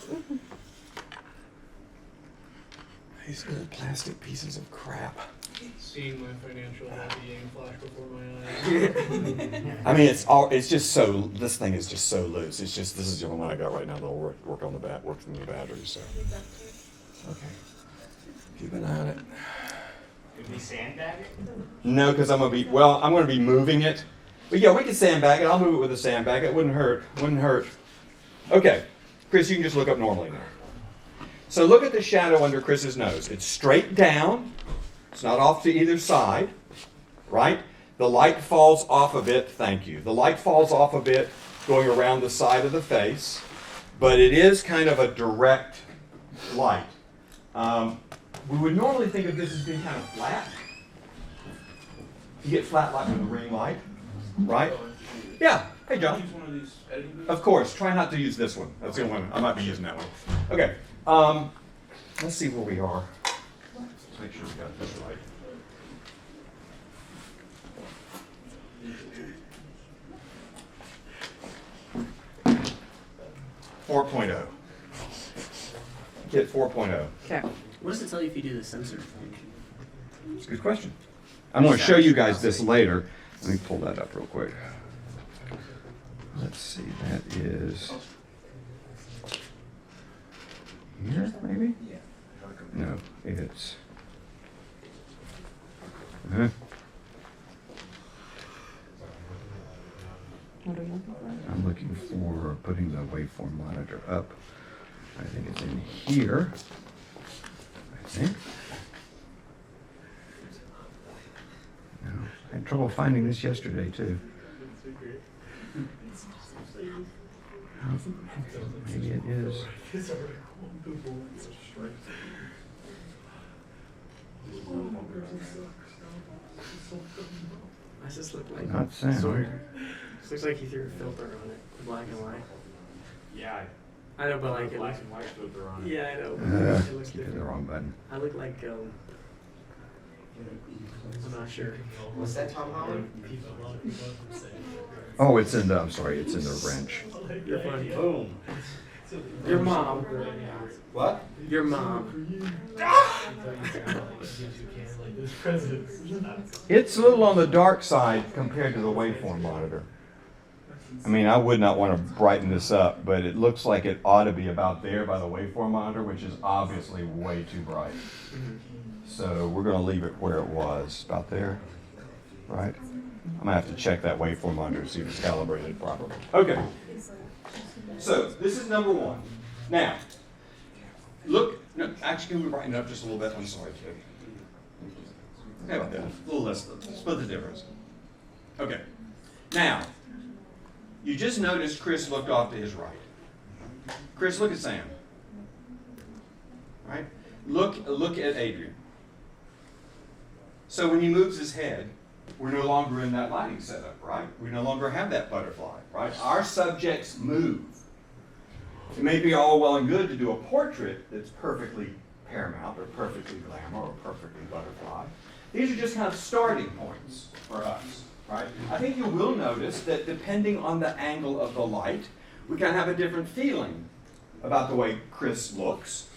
These little plastic pieces of crap. Seeing my financial well-being flash before my eyes. I mean, it's just so, this thing is just so loose. It's just, this is the only one I got right now that'll work on the works on the battery, so. Okay. Keep an eye on it. Did we sandbag it? No, because I'm going to be moving it. But yeah, we can sandbag it. I'll move it with a sandbag. It wouldn't hurt. Wouldn't hurt. Okay. Chris, you can just look up normally now. So look at the shadow under Chris's nose. It's straight down. It's not off to either side. Right? The light falls off a bit. Thank you. The light falls off a bit going around the side of the face. But it is kind of a direct light. We would normally think of this as being kind of flat. You get flat light with a ring light, right? Yeah. Hey, John. Use one of these editing. Of course. Try not to use this one. That's the only one. I might be using that one. Okay. Let's see where we are. Let's make sure we got this right. .4. Get 4.0. Okay. What does it tell you if you do the sensor? It's a good question. I'm going to show you guys this later. Let me pull that up real quick. Let's see, that is here, maybe? No, it's. What are you looking for? I'm looking for putting the waveform monitor up. I think it's in here. I think. No, I had trouble finding this yesterday too. Maybe it is. Why does this look like Not sound. Sawyer? This looks like he threw a filter on it, black and white. Yeah, I know, but like it black looks. and white filter on it. Yeah, I know. It looks Keep it the different. wrong button. I look like I'm not sure. Was that Tom Holland? Oh, it's in the. I'm sorry, it's in the wrench. You're funny. Boom. Your mom. What? Your mom. It's a little on the dark side compared to the waveform monitor. I mean, I would not want to brighten this up, but it looks like it ought to be about there by the waveform monitor, which is obviously way too bright. So we're going to leave it where it was, about there, right? I'm going to have to check that waveform monitor to see if it's calibrated properly. Okay. So this is number one. Now, look, no, actually, can we brighten it up just a little bit? I'm sorry, kid. Okay, about that. A little less, split the difference. Okay. Now, you just noticed Chris looked off to his right. Chris, look at Sam. Right? Look at Adrian. So when he moves his head, we're no longer in that lighting setup, right? We no longer have that butterfly, right? Our subjects move. It may be all well and good to do a portrait that's perfectly paramount or perfectly glamour or perfectly butterfly. These are just kind of starting points for us, right? I think you will notice that depending on the angle of the light, we kind of have a different feeling about the way Chris looks.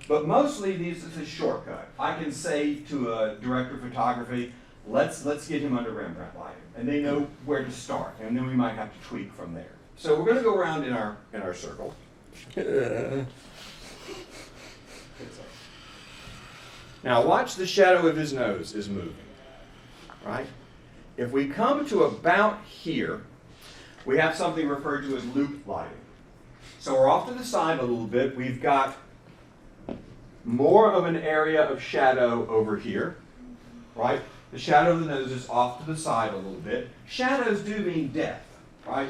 But mostly this is a shortcut. I can say to a director of photography, let's get him under Rembrandt lighting. And they know where to start. And then we might have to tweak from there. So we're going to go around in our circle. Now watch the shadow of his nose is moving, right? If we come to about here, we have something referred to as loop lighting. So we're off to the side a little bit. We've got more of an area of shadow over here, right? The shadow of the nose is off to the side a little bit. Shadows do mean depth, right?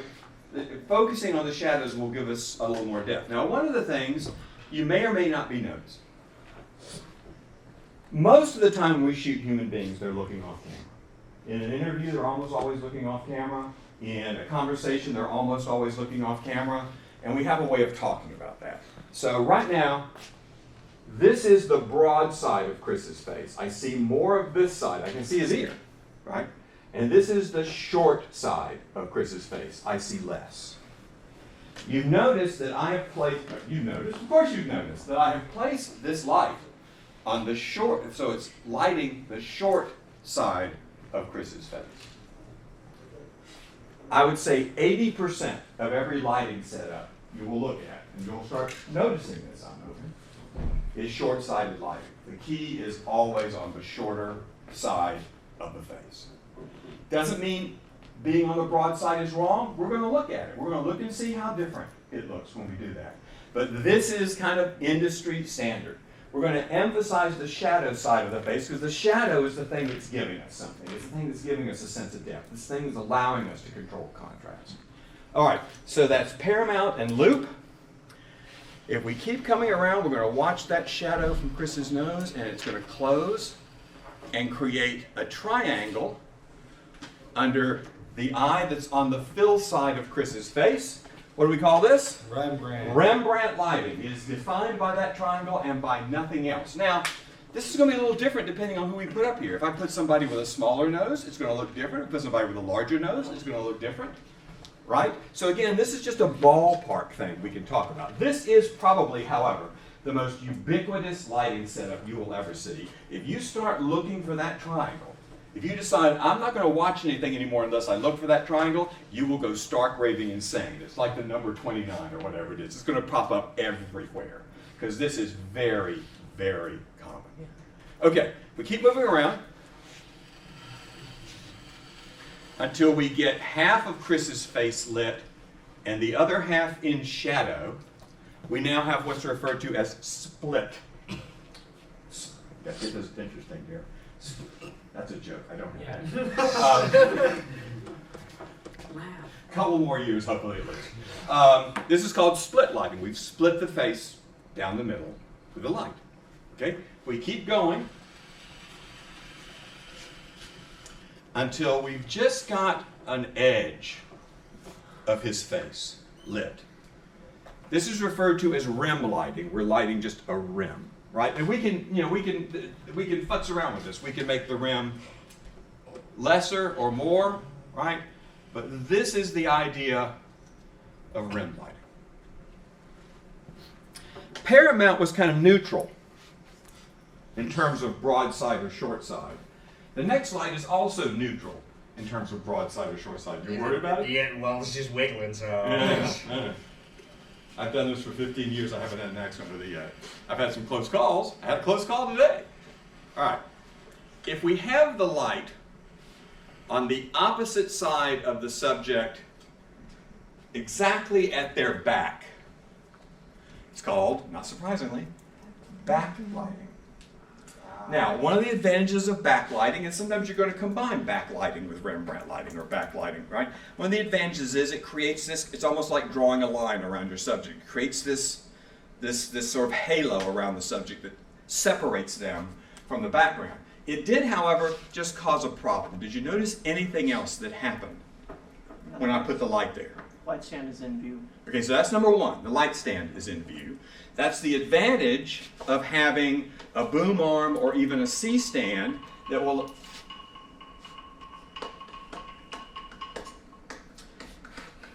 Focusing on the shadows will give us a little more depth. Now, one of the things you may or may not be noticing. Most of the time when we shoot human beings, they're looking off camera. In an interview, they're almost always looking off camera. In a conversation, they're almost always looking off camera. And we have a way of talking about that. So right now, this is the broad side of Chris's face. I see more of this side. I can see his ear, right? And this is the short side of Chris's face. I see less. You've noticed that I have placed, of course you've noticed, that I have placed this light on the short, so it's lighting the short side of Chris's face. I would say 80% of every lighting setup you will look at, and you'll start noticing this I'm moving, is short-sighted lighting. The key is always on the shorter side of the face. Doesn't mean being on the broad side is wrong. We're going to look at it. We're going to look and see how different it looks when we do that. But this is kind of industry standard. We're going to emphasize the shadow side of the face because the shadow is the thing that's giving us something. It's the thing that's giving us a sense of depth. This thing is allowing us to control contrast. All right, so that's paramount and loop. If we keep coming around, we're going to watch that shadow from Chris's nose, and it's going to close and create a triangle under the eye that's on the fill side of Chris's face. What do we call this? Rembrandt. Rembrandt lighting. It is defined by that triangle and by nothing else. Now, this is going to be a little different depending on who we put up here. If I put somebody with a smaller nose, it's going to look different. If I put somebody with a larger nose, it's going to look different. Right? So again, this is just a ballpark thing we can talk about. This is probably, however, the most ubiquitous lighting setup you will ever see. If you start looking for that triangle, if you decide, I'm not going to watch anything anymore unless I look for that triangle, you will go stark raving insane. It's like the number 29 or whatever it is. It's going to pop up everywhere because this is very, very common. Okay, we keep moving around until we get half of Chris's face lit and the other half in shadow. We now have what's referred to as split. This is interesting here. That's a joke. I don't have that. Couple more years, hopefully at least. This is called split lighting. We've split the face down the middle with a light. Okay? We keep going until we've just got an edge of his face lit. This is referred to as rim lighting. We're lighting just a rim. Right, and we can futz around with this. We can make the rim lesser or more, right? But this is the idea of rim lighting. Paramount was kind of neutral in terms of broad side or short side. The next light is also neutral in terms of broad side or short side. You worried about it? Yeah, well, it's just wiggling, so. Yeah. I've done this for 15 years. I haven't had an accident with it yet. I've had some close calls. I had a close call today. All right. If we have the light on the opposite side of the subject exactly at their back, it's called, not surprisingly, backlighting. Now, one of the advantages of backlighting, and sometimes you're going to combine backlighting with Rembrandt lighting or backlighting, right? One of the advantages is it creates this, it's almost like drawing a line around your subject. It creates this sort of halo around the subject that separates them from the background. It did, however, just cause a problem. Did you notice anything else that happened when I put the light there? Light stand is in view. Okay, so that's number one. The light stand is in view. That's the advantage of having a boom arm or even a C-stand that will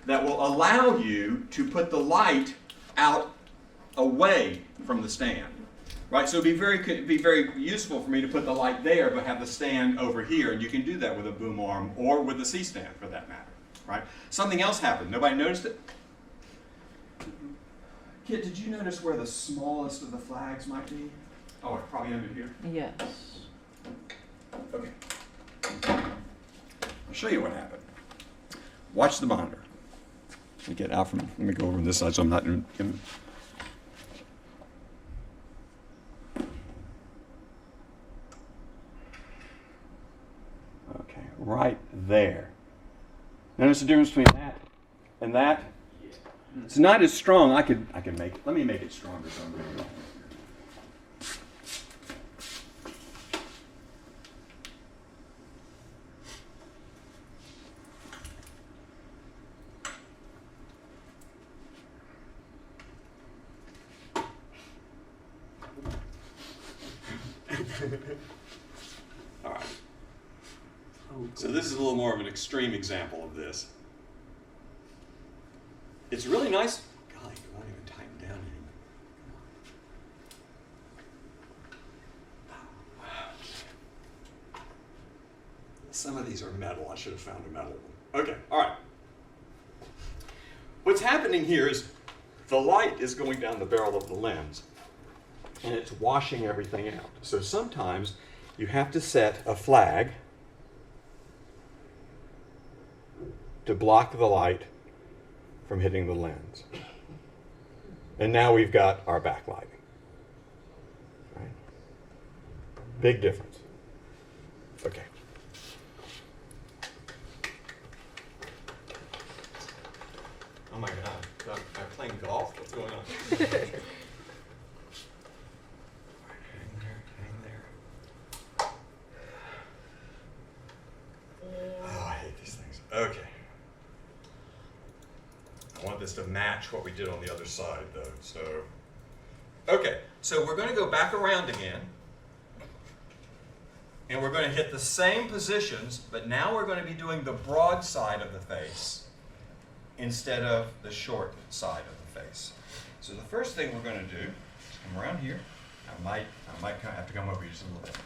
allow you to put the light out away from the stand. Right, so it'd be very useful for me to put the light there but have the stand over here, and you can do that with a boom arm or with a C-stand for that matter. Right? Something else happened. Nobody noticed it? Kit, did you notice where the smallest of the flags might be? Oh, probably under here. Yes. Okay. I'll show you what happened. Watch the monitor. Let me get out from. Let me go over on this side so I'm not in. Okay, right there. Notice the difference between that and that? It's not as strong. I can make it. Let me make it stronger so I'm going to go. All right. So this is a little more of an extreme example of this. It's really nice. Golly, it won't even tighten down anymore. Some of these are metal. I should have found a metal one. Okay, all right. What's happening here is the light is going down the barrel of the lens. and it's washing everything out. So sometimes you have to set a flag to block the light from hitting the lens. And now we've got our backlighting. Right? Big difference. Okay. Oh my God, I'm playing golf? What's going on? Hang there. Oh, I hate these things. Okay. I want this to match what we did on the other side, though. So, okay. So we're going to go back around again. And we're going to hit the same positions, but now we're going to be doing the broad side of the face instead of the short side of the face. So the first thing we're going to do is come around here. I might have to come over here just a little bit.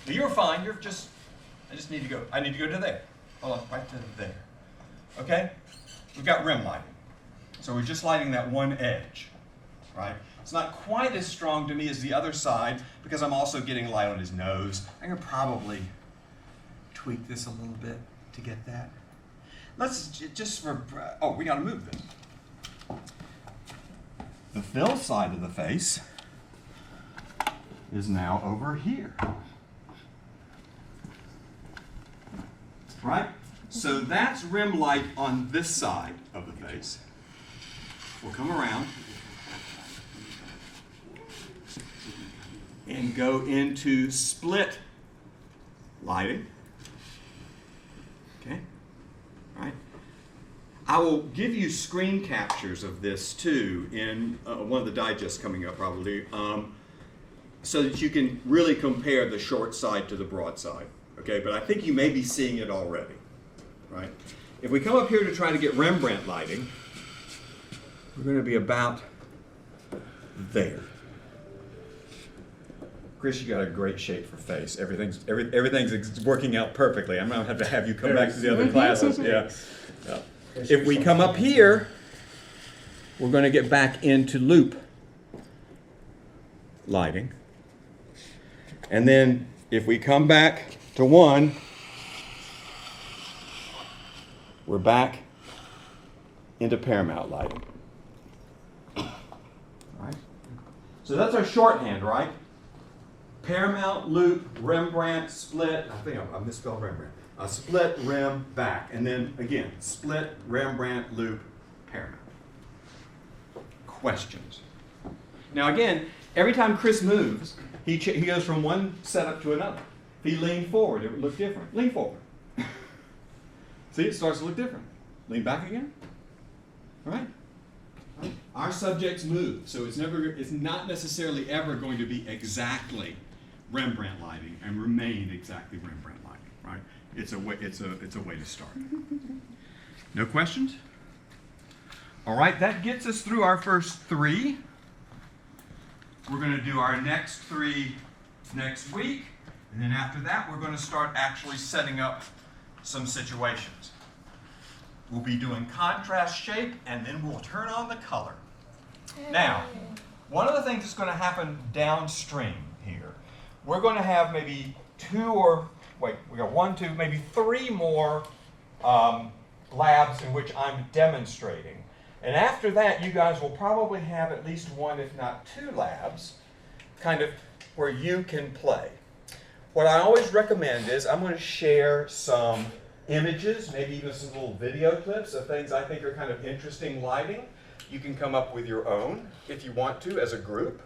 But you're fine. I just need to go. I need to go to there. Hold on, right to there. Okay? We've got rim lighting. So we're just lighting that one edge, right? It's not quite as strong to me as the other side because I'm also getting light on his nose. I can probably tweak this a little bit to get that. Let's just for, oh, we got to move this. The fill side of the face is now over here. Right? So that's rim light on this side of the face. We'll come around and go into split lighting. Okay? Right? I will give you screen captures of this too in one of the digests coming up probably, so that you can really compare the short side to the broad side. Okay, but I think you may be seeing it already, right? If we come up here to try to get Rembrandt lighting, we're going to be about there. Chris, you got a great shape for face. Everything's working out perfectly. I'm going to have you come back to the other classes. Yeah. If we come up here, we're going to get back into loop lighting. And then if we come back to 1, we're back into paramount lighting. Right? So that's our shorthand, right? Paramount, loop, Rembrandt, split. I think I misspelled Rembrandt. Split, rim, back. And then again, split, Rembrandt, loop, paramount. Questions? Now again, every time Chris moves, he goes from one setup to another. If he leaned forward, it would look different. Lean forward. See, it starts to look different. Lean back again. All right? Our subjects move, so it's not necessarily ever going to be exactly Rembrandt lighting and remain exactly Rembrandt lighting, right? It's a way to start. No questions? All right, that gets us through our first 3. We're going to do our next 3 next week, and then after that, we're going to start actually setting up some situations. We'll be doing contrast shape, and then we'll turn on the color. Now, one of the things that's going to happen downstream here, we're going to have maybe 3 more labs in which I'm demonstrating. And after that, you guys will probably have at least 1, if not 2 labs, kind of where you can play. What I always recommend is I'm going to share some images, maybe even some little video clips of things I think are kind of interesting lighting. You can come up with your own if you want to as a group.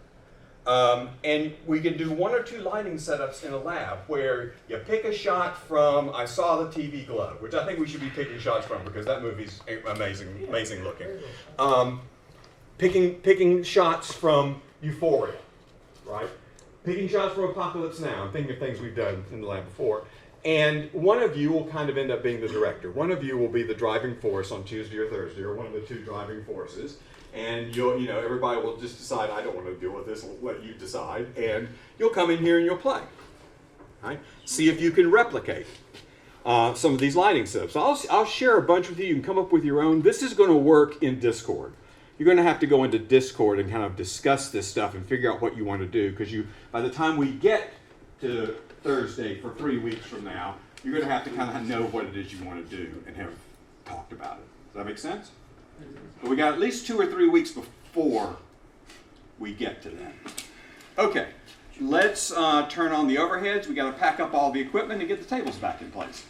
And we can do 1 or 2 lighting setups in a lab where you pick a shot from I Saw the TV Glove, which I think we should be picking shots from because that movie's amazing looking. Picking shots from Euphoria, right? Picking shots from Apocalypse Now. I'm thinking of things we've done in the lab before. And one of you will kind of end up being the director. One of you will be the driving force on Tuesday or Thursday, or one of the 2 driving forces. And everybody will just decide, I don't want to deal with this, I'll let you decide. And you'll come in here and you'll play. Right? See if you can replicate some of these lighting setups. I'll share a bunch with you. You can come up with your own. This is going to work in Discord. you're going to have to go into Discord and kind of discuss this stuff and figure out what you want to do, because by the time we get to Thursday for 3 weeks from now, you're going to have to kind of know what it is you want to do and have talked about it. Does that make sense? But we got at least 2 or 3 weeks before we get to that. Okay, let's turn on the overheads. We got to pack up all the equipment and get the tables back in place.